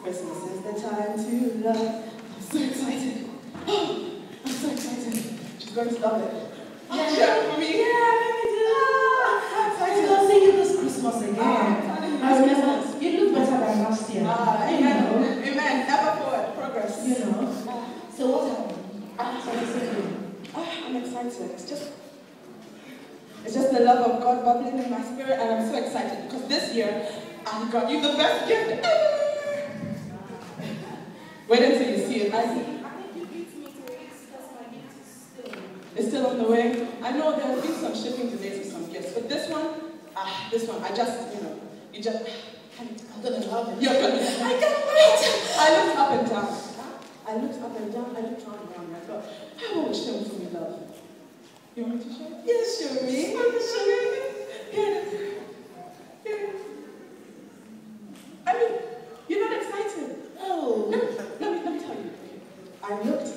Christmas is the time to love. I'm so excited. I'm so excited. She's going to love it. Yeah. Cheer for me. Yeah, baby, do. I'm excited. I'll see you this Christmas again. You look better than last year. Amen. Amen. Ever forward. Progress. You know. So what happened? I'm excited. It's just the love of God bubbling in my spirit, and I'm so excited because this year I got you the best gift ever. Wait until you see it. I think you beat me to it because my gift is still. It's still on the way. I know there have been some shipping delays for some gifts, but this one, I just, I'm gonna love it. You're gonna, I can't wait. I looked up and down. I looked up and down. I looked round and round. I thought, how will show for me love? You want me to show? Yes, show me. I will show you. Here. I mean, you're not excited. Oh. No, let me tell you. I looked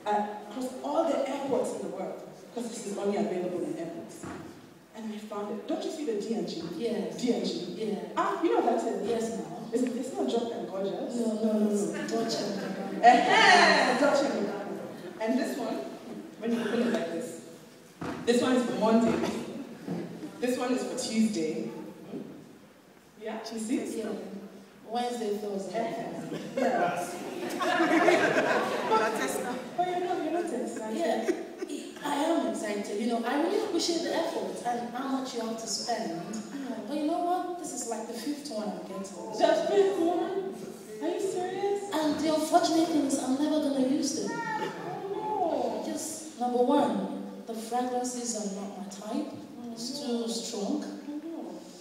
across all the airports in the world, because this is only available in airports. And I found it. Don't you see the D&G? Yes. D&G. Yeah. You know what that is? Yes, now. It's not Drop and Gorgeous. No. Dolce & Gabbana. Dolce & Gabbana. And this one, when you open it like this one is for Monday. This one is for Tuesday. Yeah, you see? Yeah. Wednesday, Thursday. Yes. But you're not excited. Yeah. I am excited. I really appreciate the effort and how much you have to spend. But you know what? This is like the 5th one I'm getting. The 5th one? Are you serious? And the unfortunate thing is I'm never going to use them. Oh. Just, number one, the fragrances are not my type. It's too strong.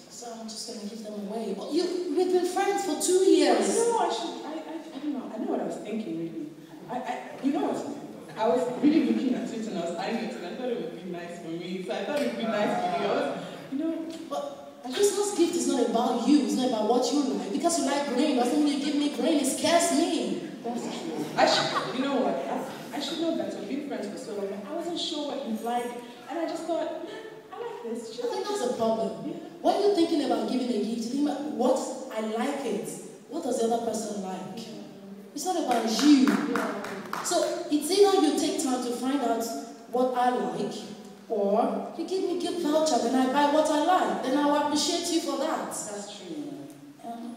So I'm just going to give them away. But we've been friends for 2 years. I don't know. I know what I was thinking, really. You know what? I was really looking at it and I was eyeing it and I thought it would be nice for me. So I thought it would be nice for you. But a Christmas gift is not about you. It's not about what you like. Because you like green doesn't mean you give me green. It scares me. That's true. You know what? I should know better. We've been friends for so long. I wasn't sure what you'd like. And I just thought, I like this. I think that's a problem. Yeah. When you're thinking about giving a gift, you think about what I like it. What does the other person like? It's not about you. So it's either you take time to find out what I like, or you give me a gift voucher when I buy what I like. Then I will appreciate you for that. That's true.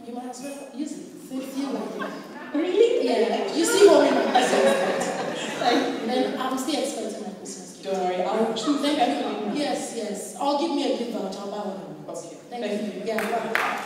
You might as well use it. So if you like it. Really? Yeah. You see what my Christmas gift. Then I'm still expecting my Christmas gift. Don't worry, I'll choose. Thank you. Yes. I'll give me a gift voucher. I'll buy one. Okay. Thank you. Yeah. Bye.